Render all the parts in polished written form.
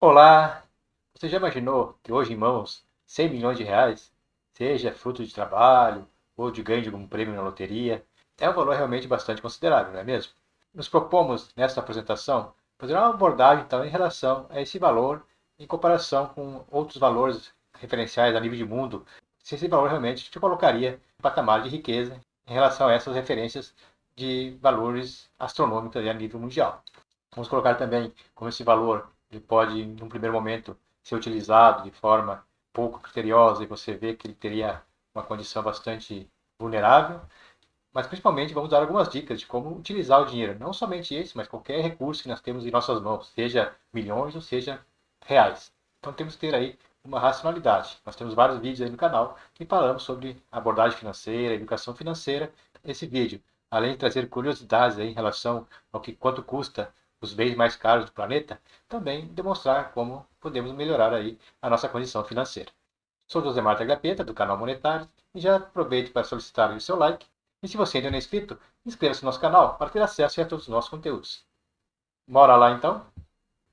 Olá! Você já imaginou que hoje em mãos 100 milhões de reais, seja fruto de trabalho ou de ganho de algum prêmio na loteria, é um valor realmente bastante considerável, não é mesmo? Nos propomos, nesta apresentação, fazer uma abordagem então em relação a esse valor em comparação com outros valores referenciais a nível de mundo, se esse valor realmente te colocaria em patamar de riqueza em relação a essas referências de valores astronômicos a nível mundial. Vamos colocar também como esse valor ele pode, num primeiro momento, ser utilizado de forma pouco criteriosa e você vê que ele teria uma condição bastante vulnerável, mas principalmente vamos dar algumas dicas de como utilizar o dinheiro, não somente esse, mas qualquer recurso que nós temos em nossas mãos, seja milhões ou seja reais. Então temos que ter aí uma racionalidade. Nós temos vários vídeos aí no canal que falamos sobre abordagem financeira, educação financeira. Esse vídeo, além de trazer curiosidades aí em relação ao que quanto custa os bens mais caros do planeta, também demonstrar como podemos melhorar aí a nossa condição financeira. Sou José Marta Gapeta, do canal Monetário, e já aproveite para solicitar o seu like. E se você ainda não é inscrito, inscreva-se no nosso canal para ter acesso a todos os nossos conteúdos. Bora lá então?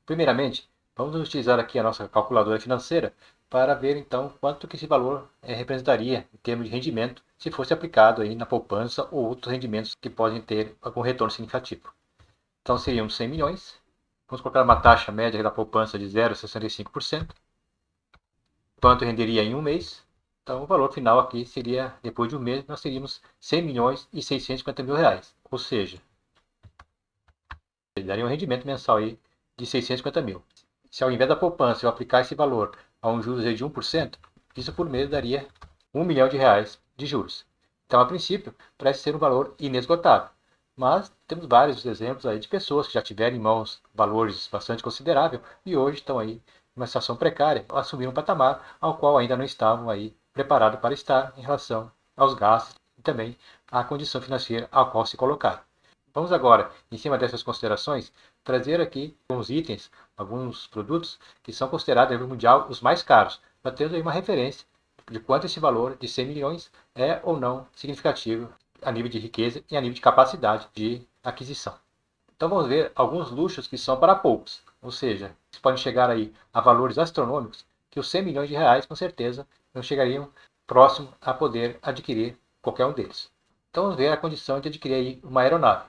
Primeiramente, vamos utilizar aqui a nossa calculadora financeira para ver então quanto que esse valor representaria em termos de rendimento se fosse aplicado aí na poupança ou outros rendimentos que podem ter algum retorno significativo. Então seriam 100 milhões. Vamos colocar uma taxa média da poupança de 0,65%. Quanto renderia em um mês? Então o valor final aqui seria, depois de um mês, nós teríamos 100 milhões e 650 mil reais. Ou seja, daria um rendimento mensal aí de 650 mil. Se ao invés da poupança eu aplicar esse valor a um juros de 1%, isso por mês daria 1 milhão de reais de juros. Então, a princípio, parece ser um valor inesgotável. Mas temos vários exemplos aí de pessoas que já tiveram em mãos valores bastante consideráveis e hoje estão aí numa situação precária, assumiram um patamar ao qual ainda não estavam aí preparados para estar em relação aos gastos e também à condição financeira ao qual se colocaram. Vamos agora, em cima dessas considerações, trazer aqui alguns itens, alguns produtos que são considerados a nível mundial os mais caros, para ter aí uma referência de quanto esse valor de 100 milhões é ou não significativo a nível de riqueza e a nível de capacidade de aquisição. Então vamos ver alguns luxos que são para poucos, ou seja, podem chegar aí a valores astronômicos que os 100 milhões de reais com certeza não chegariam próximo a poder adquirir qualquer um deles. Então vamos ver a condição de adquirir aí uma aeronave.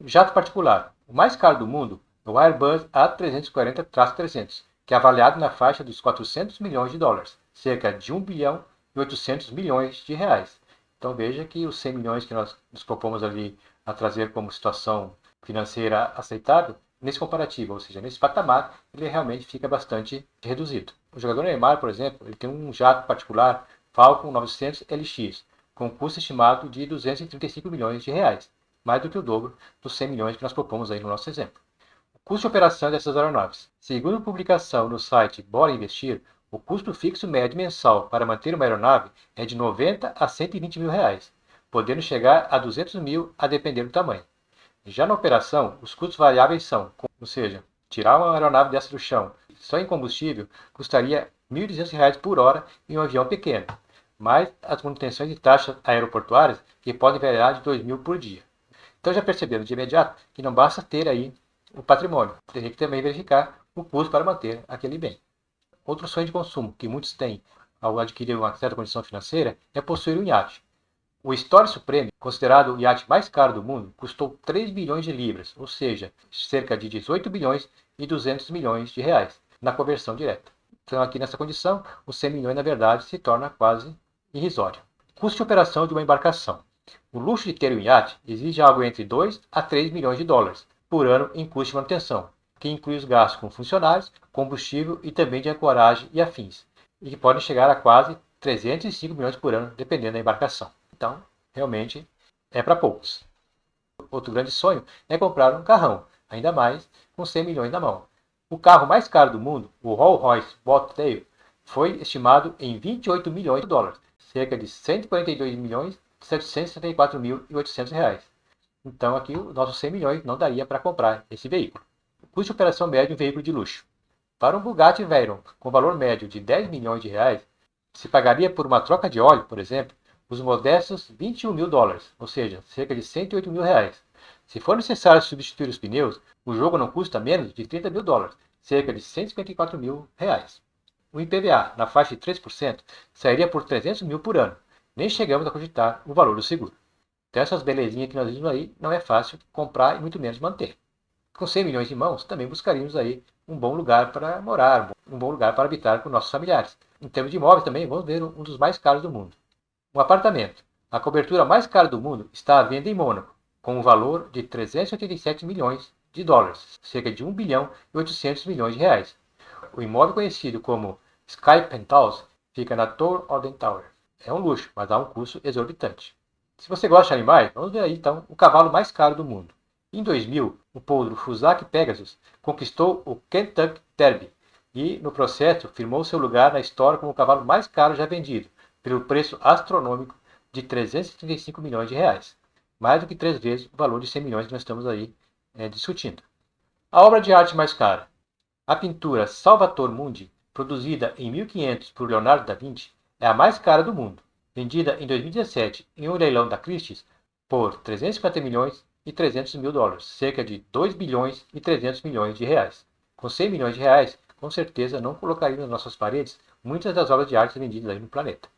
Jato particular. O mais caro do mundo é o Airbus A340-300, que é avaliado na faixa dos 400 milhões de dólares, cerca de 1 bilhão e 800 milhões de reais. Então veja que os 100 milhões que nós nos propomos ali a trazer como situação financeira aceitável, nesse comparativo, ou seja, nesse patamar, ele realmente fica bastante reduzido. O jogador Neymar, por exemplo, ele tem um jato particular Falcon 900 LX, com custo estimado de 235 milhões de reais, mais do que o dobro dos 100 milhões que nós propomos aí no nosso exemplo. O custo de operação dessas aeronaves. Segundo publicação no site Bora Investir, o custo fixo médio mensal para manter uma aeronave é de 90 a 120 mil reais, podendo chegar a 200 mil a depender do tamanho. Já na operação, os custos variáveis são, ou seja, tirar uma aeronave dessa do chão só em combustível custaria R$ 1.200 por hora em um avião pequeno, mais as manutenções e taxas aeroportuárias que podem variar de 2 mil por dia. Então já perceberam de imediato que não basta ter aí o patrimônio, teria que também verificar o custo para manter aquele bem. Outro sonho de consumo que muitos têm ao adquirir uma certa condição financeira é possuir um iate. O Story Supreme, considerado o iate mais caro do mundo, custou 3 bilhões de libras, ou seja, cerca de 18 bilhões e 200 milhões de reais, na conversão direta. Então aqui nessa condição, os 100 milhões na verdade se torna quase irrisório. Custo de operação de uma embarcação. O luxo de ter um iate exige algo entre 2 a 3 milhões de dólares por ano em custo de manutenção, que inclui os gastos com funcionários, combustível e também de ancoragem e afins, e que podem chegar a quase 305 milhões por ano, dependendo da embarcação. Então, realmente, é para poucos. Outro grande sonho é comprar um carrão, ainda mais com 100 milhões na mão. O carro mais caro do mundo, o Rolls-Royce Bobtail, foi estimado em 28 milhões de dólares, cerca de 142 milhões 764 mil e 800 reais. Então aqui os nossos 100 milhões não daria para comprar esse veículo. O custo de operação médio de um veículo de luxo. Para um Bugatti Veyron com valor médio de 10 milhões de reais, se pagaria por uma troca de óleo, por exemplo, os modestos 21 mil dólares, ou seja, cerca de 108 mil reais. Se for necessário substituir os pneus, o jogo não custa menos de 30 mil dólares, cerca de R$ 154 mil. O IPVA, na faixa de 3%, sairia por 300 mil por ano. Nem chegamos a cogitar o valor do seguro. Então essas belezinhas que nós vimos aí, não é fácil comprar e muito menos manter. Com 100 milhões em mãos, também buscaríamos aí um bom lugar para morar, um bom lugar para habitar com nossos familiares. Em termos de imóveis também, vamos ver um dos mais caros do mundo. Um apartamento. A cobertura mais cara do mundo está à venda em Mônaco, com um valor de 387 milhões de dólares, cerca de 1 bilhão e 800 milhões de reais. O imóvel conhecido como Sky Penthouse fica na Tour Orden Tower. É um luxo, mas há um custo exorbitante. Se você gosta de animais, vamos ver aí então o cavalo mais caro do mundo. Em 2000, o poodle Fusaki Pegasus conquistou o Kentucky Derby e, no processo, firmou seu lugar na história como o cavalo mais caro já vendido, pelo preço astronômico de 335 milhões de reais, mais do que 3 vezes o valor de 100 milhões que nós estamos aí discutindo. A obra de arte mais cara. A pintura Salvator Mundi, produzida em 1500 por Leonardo da Vinci, é a mais cara do mundo, vendida em 2017 em um leilão da Christie's por 350 milhões e 300 mil dólares, cerca de 2 bilhões e 300 milhões de reais. Com 100 milhões de reais, com certeza não colocaríamos nas nossas paredes muitas das obras de arte vendidas aí no planeta.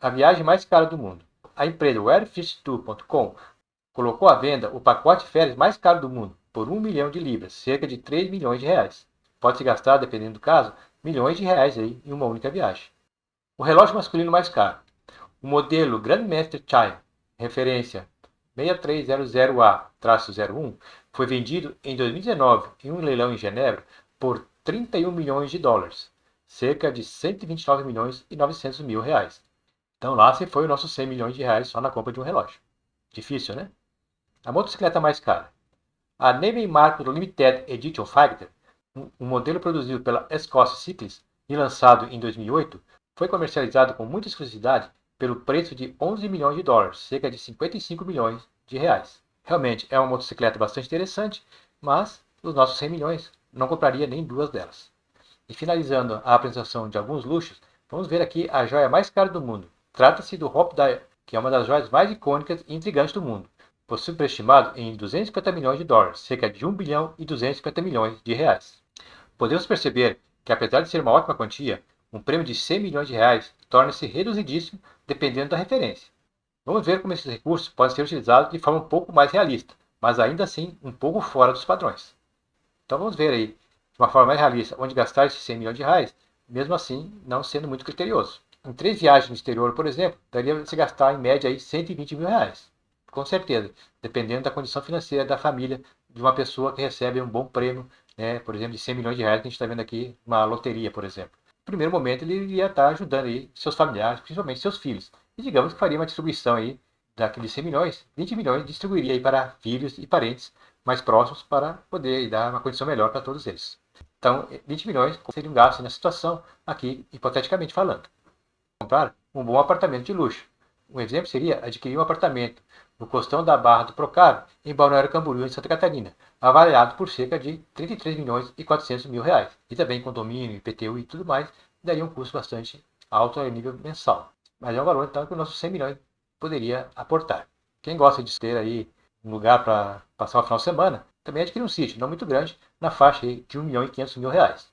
A viagem mais cara do mundo. A empresa WhereFishTour.com colocou à venda o pacote de férias mais caro do mundo por 1 milhão de libras, cerca de 3 milhões de reais. Pode-se gastar, dependendo do caso, milhões de reais aí em uma única viagem. O relógio masculino mais caro. O modelo Grandmaster Chime, referência 6300A-01, foi vendido em 2019 em um leilão em Genebra por 31 milhões de dólares, cerca de 129 milhões e 900 mil reais. Então lá se foi os nossos 100 milhões de reais só na compra de um relógio. Difícil, né? A motocicleta mais cara. A Navy Marco Limited Edition Fighter, um modelo produzido pela Escort Cycles e lançado em 2008, foi comercializado com muita exclusividade pelo preço de 11 milhões de dólares, cerca de 55 milhões de reais. Realmente é uma motocicleta bastante interessante, mas os nossos 100 milhões não compraria nem duas delas. E finalizando a apresentação de alguns luxos, vamos ver aqui a joia mais cara do mundo. Trata-se do Hope Dial, que é uma das joias mais icônicas e intrigantes do mundo. Possui preço estimado em 250 milhões de dólares, cerca de 1 bilhão e 250 milhões de reais. Podemos perceber que, apesar de ser uma ótima quantia, um prêmio de 100 milhões de reais torna-se reduzidíssimo dependendo da referência. Vamos ver como esses recursos podem ser utilizados de forma um pouco mais realista, mas ainda assim um pouco fora dos padrões. Então vamos ver aí, de uma forma mais realista, onde gastar esses 100 milhões de reais, mesmo assim não sendo muito criterioso. Em 3 viagens no exterior, por exemplo, daria se gastar em média aí 120 mil reais. Com certeza, dependendo da condição financeira da família de uma pessoa que recebe um bom prêmio, né, por exemplo, de 100 milhões de reais que a gente está vendo aqui, uma loteria, por exemplo. No primeiro momento, ele iria estar ajudando aí seus familiares, principalmente seus filhos. E digamos que faria uma distribuição aí daqueles 100 milhões, 20 milhões distribuiria aí para filhos e parentes mais próximos para poder dar uma condição melhor para todos eles. Então, 20 milhões seria um gasto nessa situação, aqui, hipoteticamente falando. Comprar um bom apartamento de luxo. Um exemplo seria adquirir um apartamento no costão da Barra do Procaro, em Balneário Camboriú, em Santa Catarina, avaliado por cerca de 33 milhões e 400 mil reais. E também condomínio, IPTU e tudo mais, daria um custo bastante alto a nível mensal. Mas é um valor, então, que os nossos 100 milhões poderia aportar. Quem gosta de ter aí um lugar para passar o final de semana, também adquirir um sítio, não muito grande, na faixa aí de 1 milhão e 500 mil reais.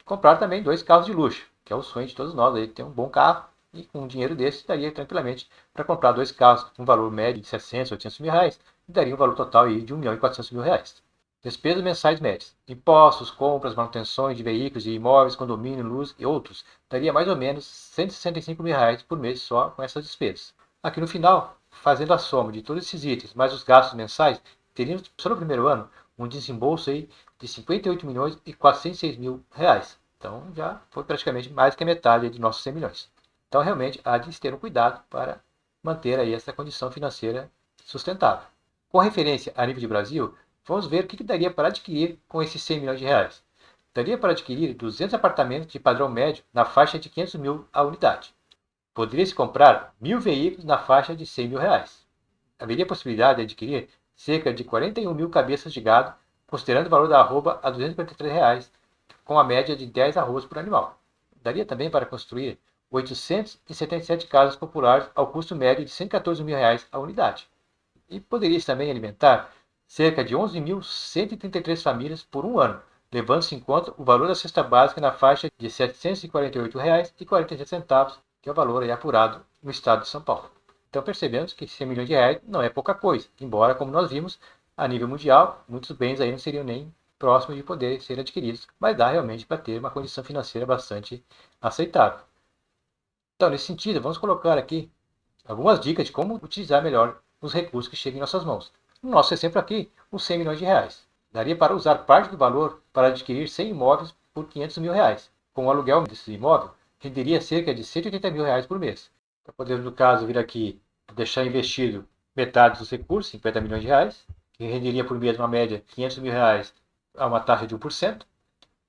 Comprar também 2 carros de luxo, que é o sonho de todos nós, aí, ter um bom carro, e com um dinheiro desse daria tranquilamente para comprar 2 carros com um valor médio de 600, 800 mil reais, e daria um valor total aí de 1 milhão e 400 mil reais. Despesas mensais médias. Impostos, compras, manutenções de veículos e imóveis, condomínio, luz e outros, daria mais ou menos 165 mil reais por mês só com essas despesas. Aqui no final, fazendo a soma de todos esses itens, mais os gastos mensais, teríamos só no primeiro ano um desembolso aí de 58 milhões e 406 mil reais. Então já foi praticamente mais que a metade de nossos 100 milhões. Então realmente há de ter um cuidado para manter aí essa condição financeira sustentável. Com referência a nível de Brasil, vamos ver o que daria para adquirir com esses 100 milhões de reais. Daria para adquirir 200 apartamentos de padrão médio na faixa de 500 mil a unidade. Poderia-se comprar 1.000 veículos na faixa de 100 mil reais. Haveria possibilidade de adquirir cerca de 41 mil cabeças de gado, considerando o valor da arroba a R$ 243, reais, com a média de 10 arrobas por animal. Daria também para construir 877 casas populares ao custo médio de R$ 114 mil reais a unidade. E poderia também alimentar cerca de 11.133 famílias por um ano, levando-se em conta o valor da cesta básica na faixa de R$ 748,47, que é o valor aí apurado no estado de São Paulo. Então percebemos que 100 milhões de reais não é pouca coisa, embora, como nós vimos, a nível mundial, muitos bens aí não seriam nem próximos de poder ser adquiridos, mas dá realmente para ter uma condição financeira bastante aceitável. Então, nesse sentido, vamos colocar aqui algumas dicas de como utilizar melhor os recursos que chegam em nossas mãos. No nosso exemplo aqui, os 100 milhões de reais. Daria para usar parte do valor para adquirir 100 imóveis por 500 mil reais. Com o aluguel desse imóvel, renderia cerca de 180 mil reais por mês. Então, podemos, no caso, vir aqui deixar investido metade dos recursos, 50 milhões de reais, que renderia por mês uma média de 500 mil reais a uma taxa de 1%,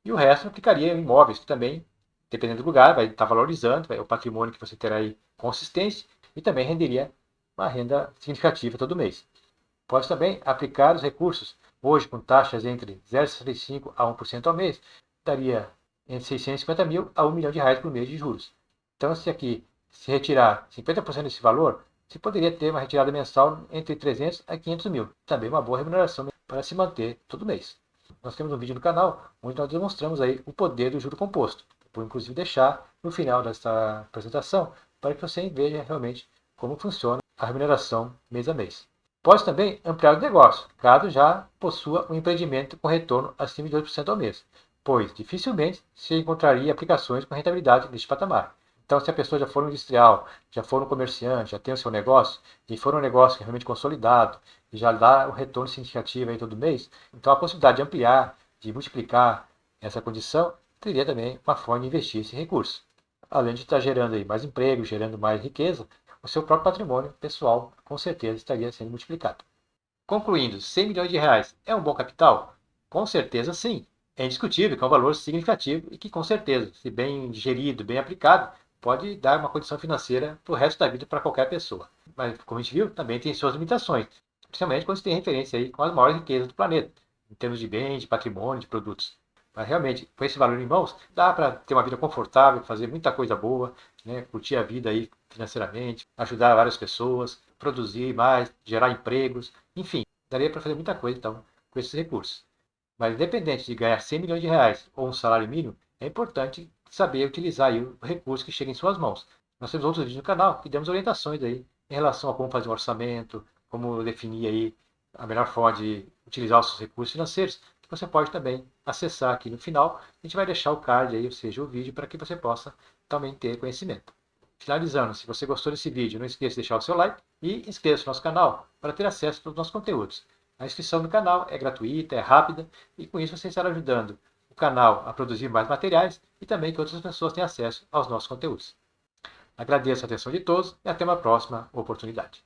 e o resto aplicaria em imóveis, que também, dependendo do lugar, vai estar valorizando, o patrimônio que você terá aí consistência, e também renderia uma renda significativa todo mês. Pode também aplicar os recursos, hoje com taxas entre 0,65% a 1% ao mês, daria entre 650 mil a 1 milhão de reais por mês de juros. Então, se aqui se retirar 50% desse valor, se poderia ter uma retirada mensal entre 300 a 500 mil. Também uma boa remuneração para se manter todo mês. Nós temos um vídeo no canal onde nós demonstramos aí o poder do juro composto. Vou inclusive deixar no final desta apresentação para que você veja realmente como funciona a remuneração mês a mês. Pode também ampliar o negócio, caso já possua um empreendimento com retorno acima de 2% ao mês, pois dificilmente se encontraria aplicações com rentabilidade neste patamar. Então, se a pessoa já for um industrial, já for um comerciante, já tem o seu negócio, e for um negócio realmente consolidado, e já dá um retorno significativo aí todo mês, então a possibilidade de ampliar, de multiplicar essa condição, teria também uma forma de investir esse recurso. Além de estar gerando aí mais emprego, gerando mais riqueza, o seu próprio patrimônio pessoal com certeza estaria sendo multiplicado. Concluindo, 100 milhões de reais é um bom capital? Com certeza sim. É indiscutível que é um valor significativo e que com certeza, se bem gerido, bem aplicado, pode dar uma condição financeira para o resto da vida para qualquer pessoa. Mas, como a gente viu, também tem suas limitações, principalmente quando se tem referência aí com as maiores riquezas do planeta, em termos de bens, de patrimônio, de produtos. Mas realmente, com esse valor em mãos, dá para ter uma vida confortável, fazer muita coisa boa, né? Curtir a vida aí financeiramente, ajudar várias pessoas, produzir mais, gerar empregos, enfim, daria para fazer muita coisa então com esses recursos. Mas independente de ganhar 100 milhões de reais ou um salário mínimo, é importante saber utilizar aí o recurso que chega em suas mãos. Nós temos outros vídeos no canal que demos orientações aí em relação a como fazer um orçamento, como definir aí a melhor forma de utilizar os seus recursos financeiros, que você pode também acessar aqui no final. A gente vai deixar o card aí, ou seja, o vídeo, para que você possa também ter conhecimento. Finalizando, se você gostou desse vídeo, não esqueça de deixar o seu like e inscreva-se no nosso canal para ter acesso a todos os nossos conteúdos. A inscrição no canal é gratuita, é rápida e com isso você estará ajudando o canal a produzir mais materiais e também que outras pessoas tenham acesso aos nossos conteúdos. Agradeço a atenção de todos e até uma próxima oportunidade.